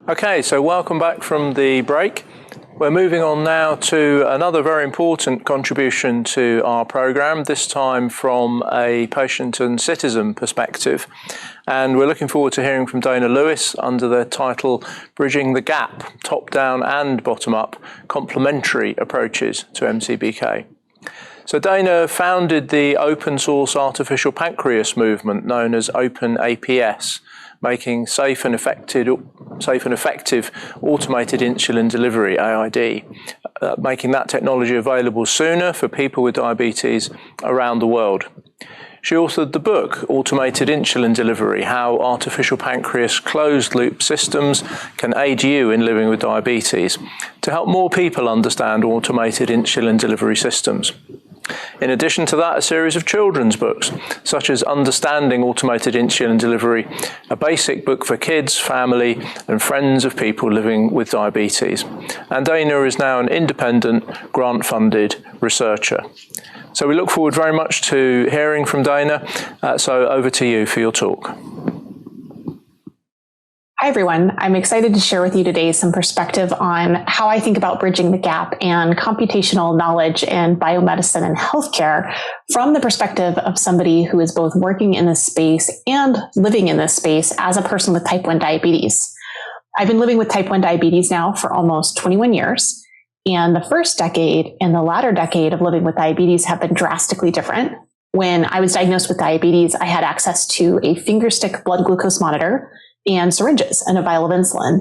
Okay, so welcome back from the break. We're moving on now to another very important contribution to our programme, this time from a patient and citizen perspective. And we're looking forward to hearing from Dana Lewis under the title Bridging the Gap, Top-Down and Bottom-Up, Complementary Approaches to MCBK. So Dana founded the open source artificial pancreas movement known as OpenAPS, making safe and effective automated insulin delivery, AID, making that technology available sooner for people with diabetes around the world. She authored the book, Automated Insulin Delivery, How Artificial Pancreas Closed-Loop Systems Can Aid You in Living with Diabetes, to help more people understand automated insulin delivery systems. In addition to that, a series of children's books, such as Understanding Automated Insulin Delivery, a basic book for kids, family, and friends of people living with diabetes. And Dana is now an independent, grant-funded researcher. So we look forward very much to hearing from Dana. So over to you for your talk. Hi, everyone. I'm excited to share with you today some perspective on how I think about bridging the gap and computational knowledge in biomedicine and healthcare from the perspective of somebody who is both working in this space and living in this space as a person with type 1 diabetes. I've been living with type 1 diabetes now for almost 21 years. And the first decade and the latter decade of living with diabetes have been drastically different. When I was diagnosed with diabetes, I had access to a fingerstick blood glucose monitor and syringes and a vial of insulin.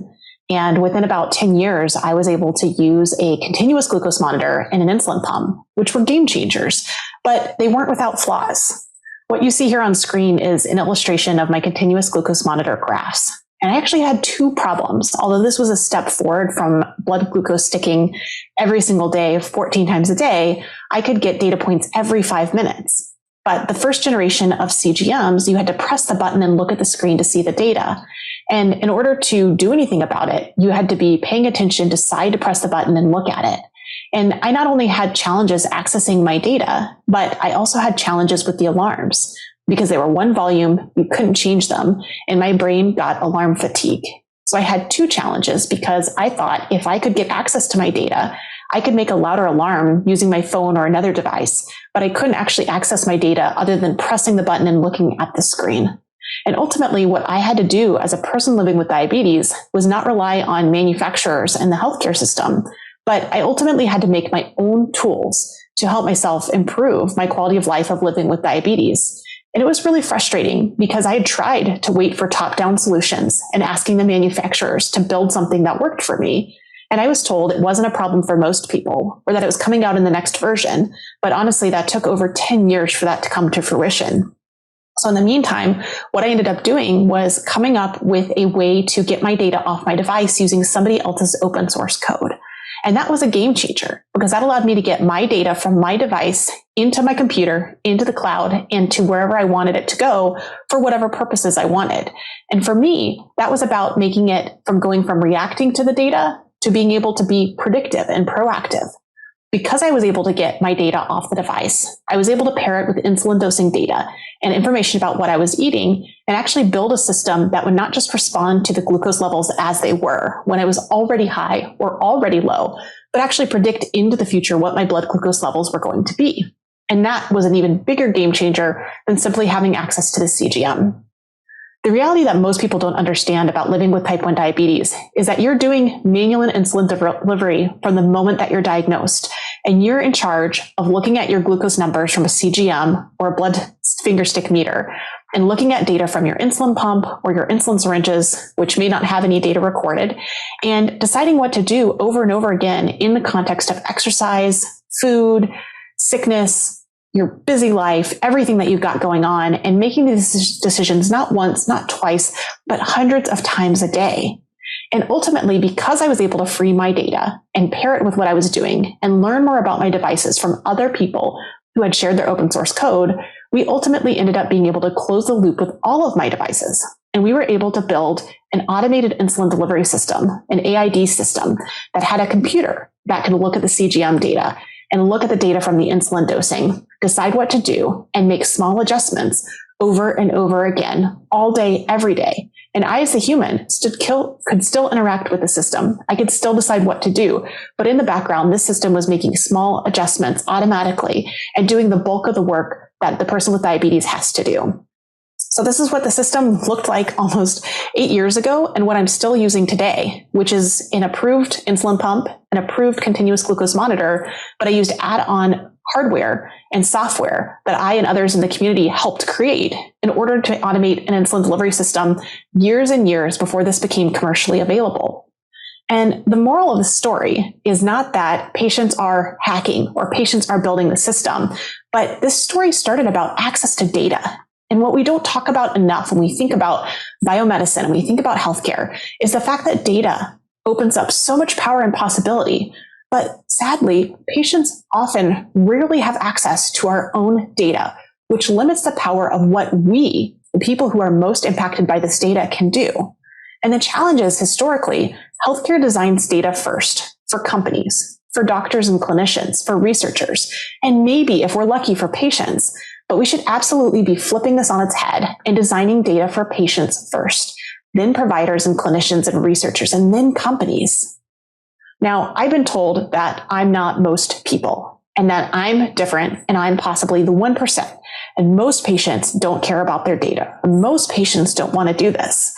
And within about 10 years, I was able to use a continuous glucose monitor and an insulin pump, which were game changers, but they weren't without flaws. What you see here on screen is an illustration of my continuous glucose monitor graphs. And I actually had two problems. Although this was a step forward from blood glucose sticking every single day, 14 times a day, I could get data points every 5 minutes. But the first generation of CGMs, you had to press the button and look at the screen to see the data. And in order to do anything about it, you had to be paying attention, decide to press the button and look at it. And I not only had challenges accessing my data, but I also had challenges with the alarms because they were one volume, you couldn't change them, and my brain got alarm fatigue. So I had two challenges because I thought if I could get access to my data, I could make a louder alarm using my phone or another device, but I couldn't actually access my data other than pressing the button and looking at the screen. And ultimately, what I had to do as a person living with diabetes was not rely on manufacturers and the healthcare system, but I ultimately had to make my own tools to help myself improve my quality of life of living with diabetes. And it was really frustrating because I had tried to wait for top-down solutions and asking the manufacturers to build something that worked for me. And I was told it wasn't a problem for most people, or that it was coming out in the next version. But honestly, that took over 10 years for that to come to fruition. So in the meantime, what I ended up doing was coming up with a way to get my data off my device using somebody else's open source code. And that was a game changer because that allowed me to get my data from my device into my computer, into the cloud, and to wherever I wanted it to go for whatever purposes I wanted. And for me, that was about making it from going from reacting to the data to being able to be predictive and proactive. Because I was able to get my data off the device, I was able to pair it with insulin dosing data and information about what I was eating and actually build a system that would not just respond to the glucose levels as they were when I was already high or already low, but actually predict into the future what my blood glucose levels were going to be. And that was an even bigger game changer than simply having access to the CGM. The reality that most people don't understand about living with type 1 diabetes is that you're doing manual insulin delivery from the moment that you're diagnosed, and you're in charge of looking at your glucose numbers from a CGM or a blood finger stick meter, and looking at data from your insulin pump or your insulin syringes, which may not have any data recorded, and deciding what to do over and over again in the context of exercise, food, sickness, your busy life, everything that you've got going on, and making these decisions not once, not twice, but hundreds of times a day. And ultimately, because I was able to free my data and pair it with what I was doing and learn more about my devices from other people who had shared their open source code, we ultimately ended up being able to close the loop with all of my devices. And we were able to build an automated insulin delivery system, an AID system that had a computer that could look at the CGM data and look at the data from the insulin dosing, decide what to do, and make small adjustments over and over again, all day, every day. And I, as a human, could still interact with the system. I could still decide what to do. But in the background, this system was making small adjustments automatically and doing the bulk of the work that the person with diabetes has to do. So this is what the system looked like almost 8 years ago, and what I'm still using today, which is an approved insulin pump, an approved continuous glucose monitor, but I used add-on hardware and software that I and others in the community helped create in order to automate an insulin delivery system years and years before this became commercially available. And the moral of the story is not that patients are hacking or patients are building the system, but this story started about access to data. And what we don't talk about enough when we think about biomedicine and we think about healthcare is the fact that data opens up so much power and possibility. But sadly, patients often rarely have access to our own data, which limits the power of what we, the people who are most impacted by this data, can do. And the challenge is, historically, healthcare designs data first for companies, for doctors and clinicians, for researchers, and maybe, if we're lucky, for patients. But we should absolutely be flipping this on its head and designing data for patients first, then providers and clinicians and researchers, and then companies. Now, I've been told that I'm not most people and that I'm different and I'm possibly the 1%. And most patients don't care about their data. Most patients don't want to do this.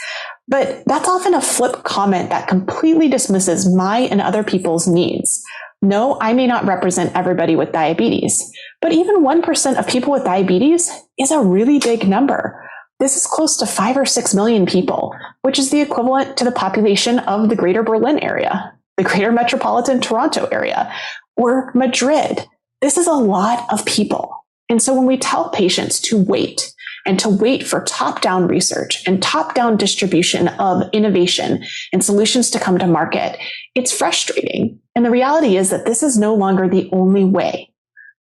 But that's often a flip comment that completely dismisses my and other people's needs. No, I may not represent everybody with diabetes, but even 1% of people with diabetes is a really big number. This is close to 5 or 6 million people, which is the equivalent to the population of the greater Berlin area, the greater metropolitan Toronto area, or Madrid. This is a lot of people. And so when we tell patients to wait, and to wait for top-down research and top-down distribution of innovation and solutions to come to market, it's frustrating. And the reality is that this is no longer the only way.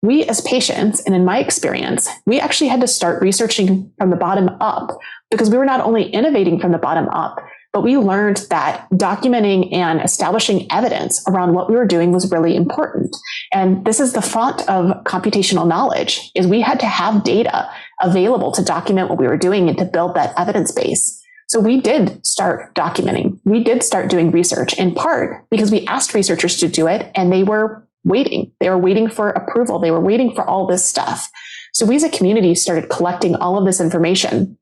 We as patients, and in my experience, we actually had to start researching from the bottom up because we were not only innovating from the bottom up, but we learned that documenting and establishing evidence around what we were doing was really important. And this is the font of computational knowledge, is we had to have data available to document what we were doing and to build that evidence base. So we did start documenting. We did start doing research, in part because we asked researchers to do it and they were waiting. They were waiting for approval. They were waiting for all this stuff. So we as a community started collecting all of this information.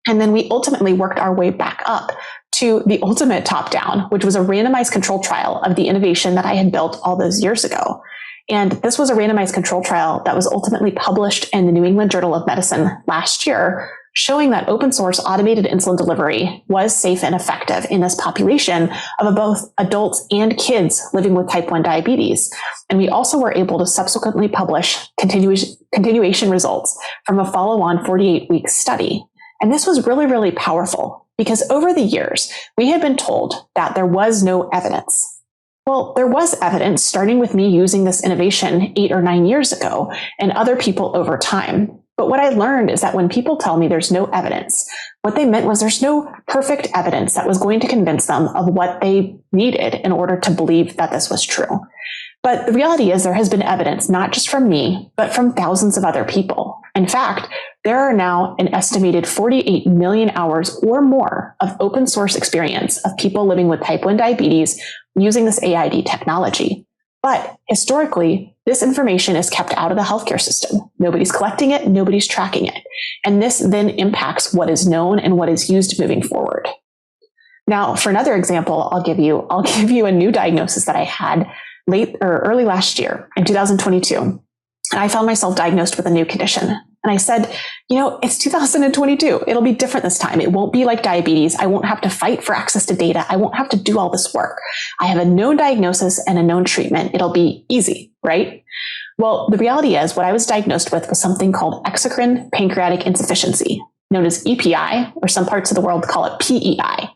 And then we ultimately worked our way back up to the ultimate top-down, which was a randomized control trial of the innovation that I had built all those years ago. And this was a randomized control trial that was ultimately published in the New England Journal of Medicine last year, showing that open source automated insulin delivery was safe and effective in this population of both adults and kids living with type 1 diabetes. And we also were able to subsequently publish continuation results from a follow-on 48-week study. And this was really, really powerful because over the years, we had been told that there was no evidence. Well, there was evidence starting with me using this innovation 8 or 9 years ago and other people over time. But what I learned is that when people tell me there's no evidence, what they meant was there's no perfect evidence that was going to convince them of what they needed in order to believe that this was true. But the reality is there has been evidence, not just from me, but from thousands of other people. In fact, there are now an estimated 48 million hours or more of open source experience of people living with type 1 diabetes using this AID technology. But historically, this information is kept out of the healthcare system. Nobody's collecting it, nobody's tracking it. And this then impacts what is known and what is used moving forward. Now, for another example, I'll give you a new diagnosis that I had early last year in 2022. And I found myself diagnosed with a new condition. And I said, it's 2022. It'll be different this time. It won't be like diabetes. I won't have to fight for access to data. I won't have to do all this work. I have a known diagnosis and a known treatment. It'll be easy, right? Well, the reality is what I was diagnosed with was something called exocrine pancreatic insufficiency, known as EPI, or some parts of the world call it PEI.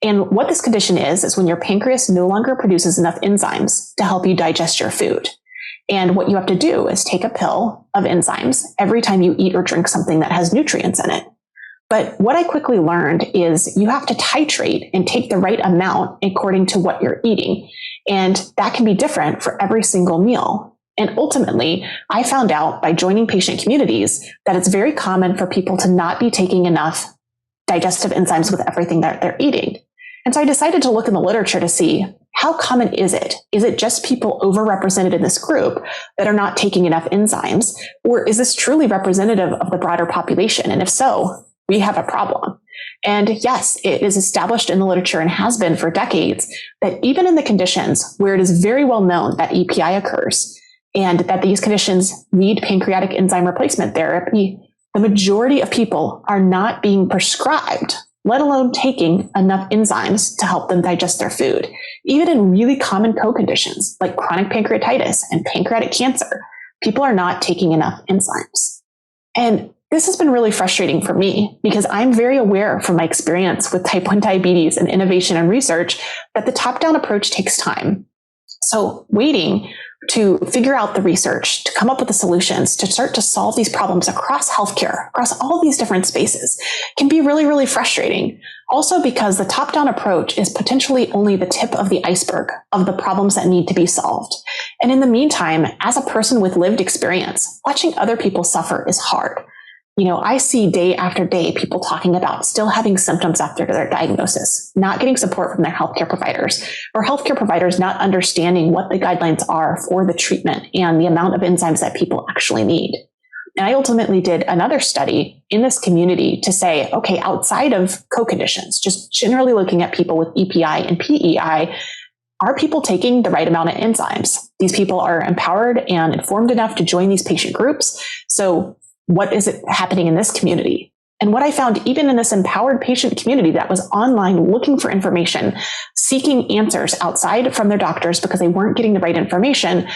And what this condition is when your pancreas no longer produces enough enzymes to help you digest your food. And what you have to do is take a pill of enzymes every time you eat or drink something that has nutrients in it. But what I quickly learned is you have to titrate and take the right amount according to what you're eating. And that can be different for every single meal. And ultimately, I found out by joining patient communities that it's very common for people to not be taking enough digestive enzymes with everything that they're eating. And so I decided to look in the literature to see how common is it? Is it just people overrepresented in this group that are not taking enough enzymes? Or is this truly representative of the broader population? And if so, we have a problem. And yes, it is established in the literature and has been for decades that even in the conditions where it is very well known that EPI occurs and that these conditions need pancreatic enzyme replacement therapy, the majority of people are not being prescribed, let alone taking enough enzymes to help them digest their food. Even in really common co-conditions like chronic pancreatitis and pancreatic cancer, people are not taking enough enzymes. And this has been really frustrating for me because I'm very aware from my experience with type 1 diabetes and innovation and research that the top-down approach takes time. So waiting to figure out the research, to come up with the solutions, to start to solve these problems across healthcare, across all these different spaces, can be really, really frustrating. Also because the top-down approach is potentially only the tip of the iceberg of the problems that need to be solved. And in the meantime, as a person with lived experience, watching other people suffer is hard. I see day after day people talking about still having symptoms after their diagnosis, not getting support from their healthcare providers, or healthcare providers not understanding what the guidelines are for the treatment and the amount of enzymes that people actually need. And I ultimately did another study in this community to say, okay, outside of co-conditions, just generally looking at people with EPI and PEI, are people taking the right amount of enzymes? These people are empowered and informed enough to join these patient groups. So what is it happening in this community? And what I found, even in this empowered patient community that was online looking for information, seeking answers outside from their doctors because they weren't getting the right information,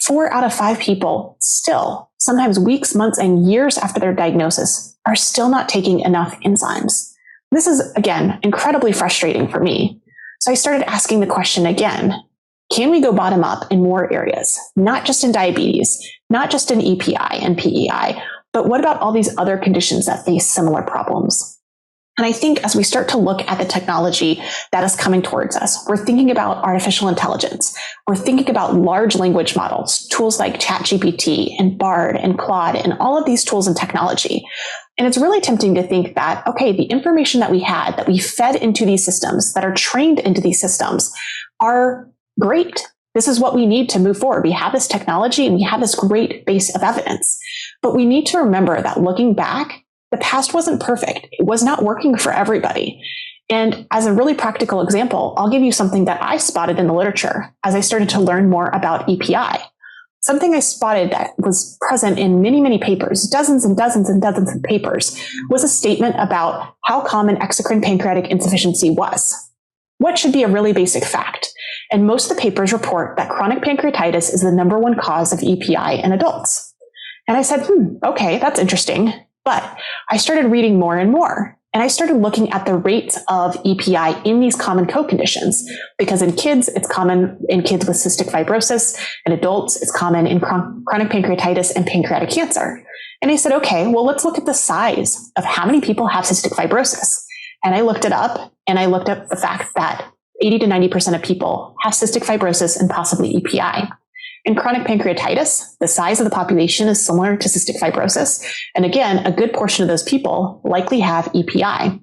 4 out of 5 people still, sometimes weeks, months, and years after their diagnosis, are still not taking enough enzymes. This is, again, incredibly frustrating for me. So I started asking the question again, can we go bottom up in more areas, not just in diabetes, not just in EPI and PEI, but what about all these other conditions that face similar problems? And I think as we start to look at the technology that is coming towards us, we're thinking about artificial intelligence. We're thinking about large language models, tools like ChatGPT and Bard and Claude and all of these tools and technology. And it's really tempting to think that, okay, the information that we had, that we fed into these systems, that are trained into these systems are great. This is what we need to move forward. We have this technology and we have this great base of evidence. But we need to remember that looking back, the past wasn't perfect. It was not working for everybody. And as a really practical example, I'll give you something that I spotted in the literature as I started to learn more about EPI. Something I spotted that was present in many, many papers, dozens and dozens and dozens of papers, was a statement about how common exocrine pancreatic insufficiency was. What should be a really basic fact? And most of the papers report that chronic pancreatitis is the #1 cause of EPI in adults. And I said, okay, that's interesting. But I started reading more and more. And I started looking at the rates of EPI in these common co-conditions, because in kids, it's common in kids with cystic fibrosis. In adults, it's common in chronic pancreatitis and pancreatic cancer. And I said, okay, well, let's look at the size of how many people have cystic fibrosis. And I looked it up, and I looked up the fact that 80 to 90% of people have cystic fibrosis and possibly EPI. In chronic pancreatitis, the size of the population is similar to cystic fibrosis. And again, a good portion of those people likely have EPI.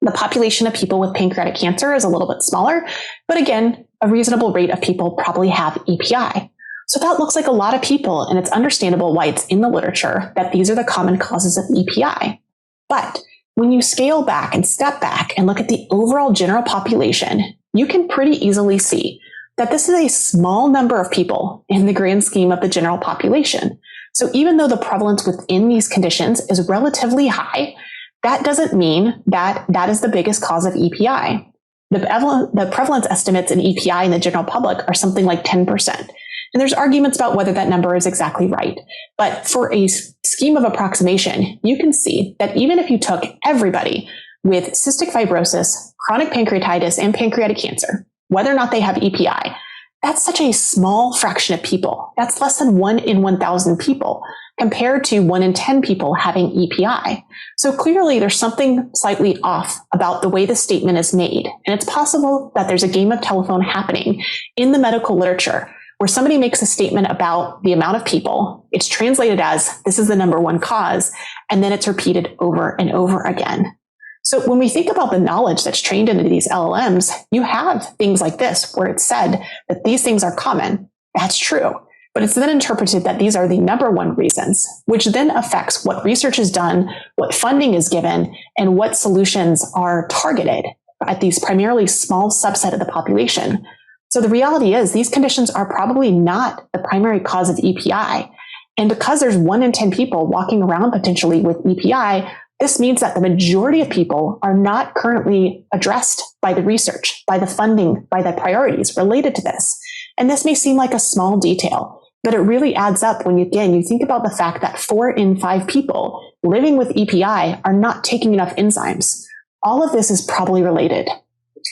The population of people with pancreatic cancer is a little bit smaller, but again, a reasonable rate of people probably have EPI. So that looks like a lot of people, and it's understandable why it's in the literature that these are the common causes of EPI. But when you scale back and step back and look at the overall general population, you can pretty easily see that this is a small number of people in the grand scheme of the general population. So even though the prevalence within these conditions is relatively high, that doesn't mean that that is the biggest cause of EPI. The prevalence estimates in EPI in the general public are something like 10%. And there's arguments about whether that number is exactly right. But for a scheme of approximation, you can see that even if you took everybody with cystic fibrosis, chronic pancreatitis, and pancreatic cancer, whether or not they have EPI, that's such a small fraction of people. That's less than 1 in 1,000 people compared to 1 in 10 people having EPI. So clearly there's something slightly off about the way the statement is made. And it's possible that there's a game of telephone happening in the medical literature where somebody makes a statement about the amount of people, it's translated as this is the #1 cause, and then it's repeated over and over again. So when we think about the knowledge that's trained into these LLMs, you have things like this, where it's said that these things are common. That's true. But it's then interpreted that these are the number one reasons, which then affects what research is done, what funding is given, and what solutions are targeted at these primarily small subset of the population. So the reality is these conditions are probably not the primary cause of EPI. And because there's 1 in 10 people walking around potentially with EPI, this means that the majority of people are not currently addressed by the research, by the funding, by the priorities related to this. And this may seem like a small detail, but it really adds up when, you think about the fact that 4 in 5 people living with EPI are not taking enough enzymes. All of this is probably related.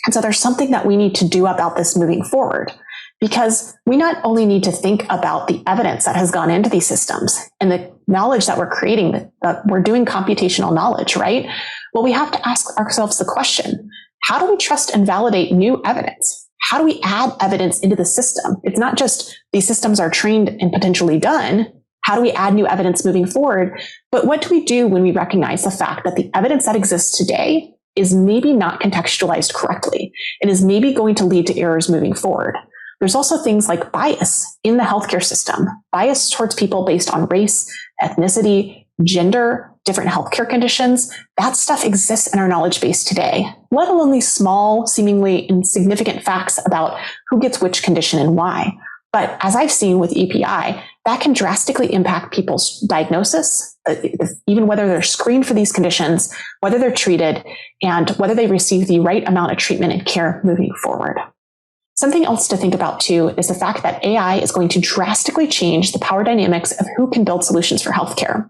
And so there's something that we need to do about this moving forward, because we not only need to think about the evidence that has gone into these systems and the knowledge that we're creating, that we're doing computational knowledge, right? Well, we have to ask ourselves the question, how do we trust and validate new evidence? How do we add evidence into the system? It's not just these systems are trained and potentially done. How do we add new evidence moving forward? But what do we do when we recognize the fact that the evidence that exists today is maybe not contextualized correctly and is maybe going to lead to errors moving forward? There's also things like bias in the healthcare system, bias towards people based on race, ethnicity, gender, different healthcare conditions. That stuff exists in our knowledge base today, let alone these small, seemingly insignificant facts about who gets which condition and why. But as I've seen with EPI, that can drastically impact people's diagnosis, even whether they're screened for these conditions, whether they're treated, and whether they receive the right amount of treatment and care moving forward. Something else to think about too is the fact that AI is going to drastically change the power dynamics of who can build solutions for healthcare.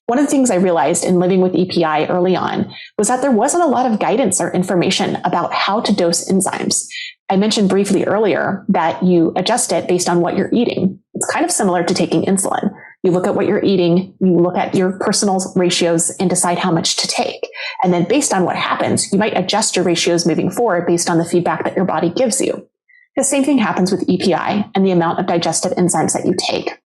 One of the things I realized in living with EPI early on was that there wasn't a lot of guidance or information about how to dose enzymes. I mentioned briefly earlier that you adjust it based on what you're eating. It's kind of similar to taking insulin. You look at what you're eating, you look at your personal ratios and decide how much to take. And then based on what happens, you might adjust your ratios moving forward based on the feedback that your body gives you. The same thing happens with EPI and the amount of digestive enzymes that you take.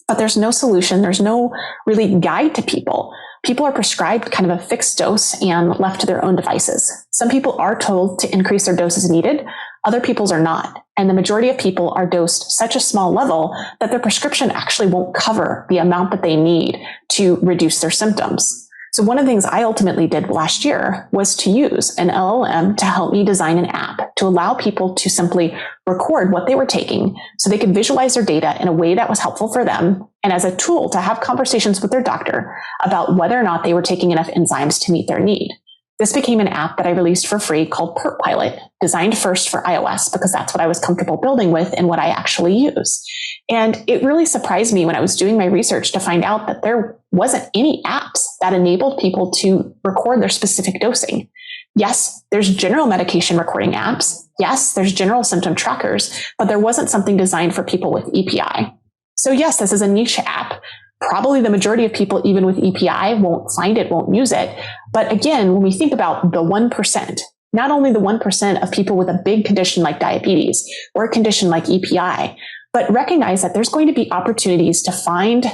But there's no solution. There's no really guide to people. People are prescribed kind of a fixed dose and left to their own devices. Some people are told to increase their doses needed. Other people's are not. And the majority of people are dosed such a small level that their prescription actually won't cover the amount that they need to reduce their symptoms. So one of the things I ultimately did last year was to use an LLM to help me design an app to allow people to simply record what they were taking so they could visualize their data in a way that was helpful for them, and as a tool to have conversations with their doctor about whether or not they were taking enough enzymes to meet their need. This became an app that I released for free called Perp Pilot, designed first for iOS because that's what I was comfortable building with and what I actually use. And it really surprised me when I was doing my research to find out that there wasn't any apps that enabled people to record their specific dosing. Yes, there's general medication recording apps. Yes, there's general symptom trackers, but there wasn't something designed for people with EPI. So yes, this is a niche app. Probably the majority of people, even with EPI, won't find it, won't use it. But again, when we think about the 1%, not only the 1% of people with a big condition like diabetes or a condition like EPI, but recognize that there's going to be opportunities to find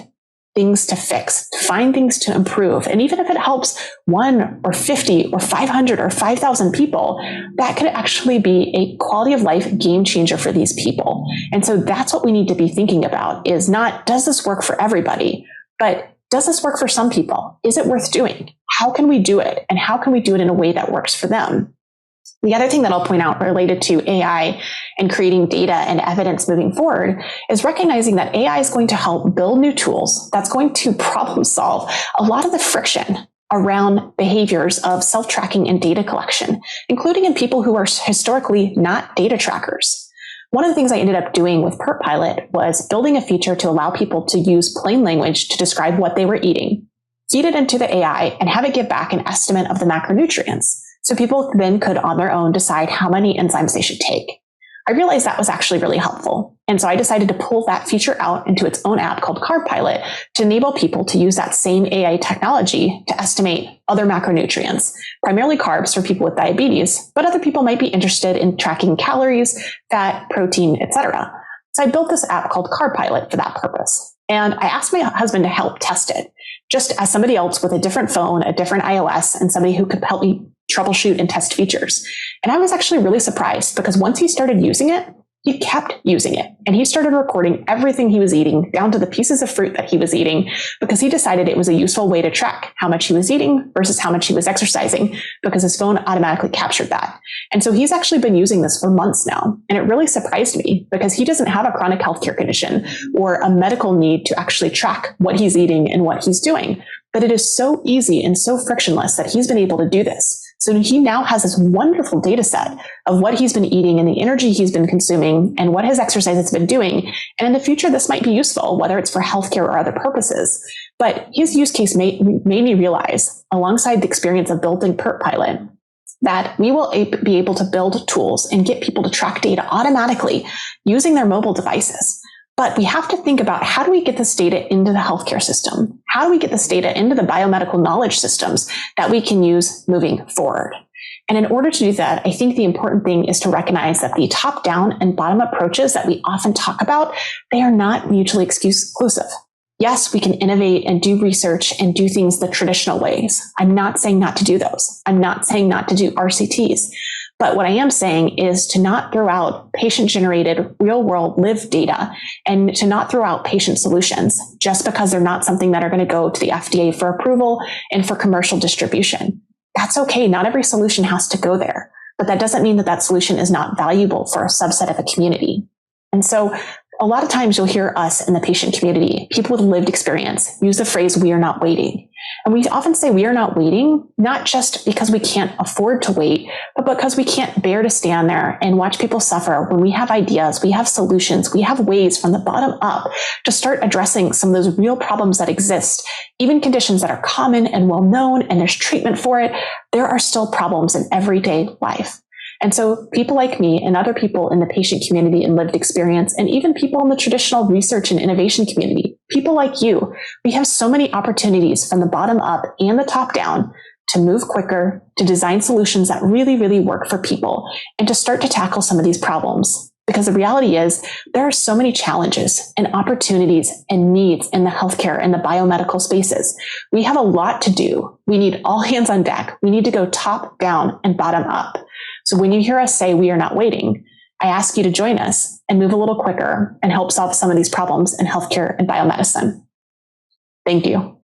things to fix, to find things to improve. And even if it helps 1 or 50 or 500 or 5,000 people, that could actually be a quality of life game changer for these people. And so that's what we need to be thinking about, is not, does this work for everybody, but does this work for some people? Is it worth doing? How can we do it? And how can we do it in a way that works for them? The other thing that I'll point out related to AI and creating data and evidence moving forward is recognizing that AI is going to help build new tools that's going to problem solve a lot of the friction around behaviors of self-tracking and data collection, including in people who are historically not data trackers. One of the things I ended up doing with Perp Pilot was building a feature to allow people to use plain language to describe what they were eating, feed it into the AI, and have it give back an estimate of the macronutrients. So people then could on their own decide how many enzymes they should take. I realized that was actually really helpful. And so I decided to pull that feature out into its own app called Carb Pilot to enable people to use that same AI technology to estimate other macronutrients, primarily carbs for people with diabetes, but other people might be interested in tracking calories, fat, protein, etc. So I built this app called Carb Pilot for that purpose. And I asked my husband to help test it, just as somebody else with a different phone, a different iOS, and somebody who could help me troubleshoot and test features. And I was actually really surprised because once he started using it, he kept using it. And he started recording everything he was eating, down to the pieces of fruit that he was eating, because he decided it was a useful way to track how much he was eating versus how much he was exercising, because his phone automatically captured that. And so he's actually been using this for months now. And it really surprised me because he doesn't have a chronic healthcare condition or a medical need to actually track what he's eating and what he's doing. But it is so easy and so frictionless that he's been able to do this. So he now has this wonderful data set of what he's been eating and the energy he's been consuming and what his exercise has been doing. And in the future, this might be useful, whether it's for healthcare or other purposes. But his use case made me realize, alongside the experience of building PERT Pilot, that we will be able to build tools and get people to track data automatically using their mobile devices. But we have to think about, how do we get this data into the healthcare system? How do we get this data into the biomedical knowledge systems that we can use moving forward? And in order to do that, I think the important thing is to recognize that the top-down and bottom-up approaches that we often talk about, they are not mutually exclusive. Yes, we can innovate and do research and do things the traditional ways. I'm not saying not to do those. I'm not saying not to do RCTs. But what I am saying is to not throw out patient-generated, real-world lived data and to not throw out patient solutions just because they're not something that are going to go to the FDA for approval and for commercial distribution. That's okay. Not every solution has to go there, but that doesn't mean that that solution is not valuable for a subset of a community. And so a lot of times you'll hear us in the patient community, people with lived experience, use the phrase, "we are not waiting." And we often say we are not waiting, not just because we can't afford to wait, but because we can't bear to stand there and watch people suffer when we have ideas, we have solutions, we have ways from the bottom up to start addressing some of those real problems that exist, even conditions that are common and well known and there's treatment for it. There are still problems in everyday life. And so people like me and other people in the patient community and lived experience, and even people in the traditional research and innovation community, people like you, we have so many opportunities from the bottom up and the top down to move quicker, to design solutions that really, really work for people, and to start to tackle some of these problems. Because the reality is there are so many challenges and opportunities and needs in the healthcare and the biomedical spaces. We have a lot to do. We need all hands on deck. We need to go top down and bottom up. So when you hear us say we are not waiting, I ask you to join us and move a little quicker and help solve some of these problems in healthcare and biomedicine. Thank you.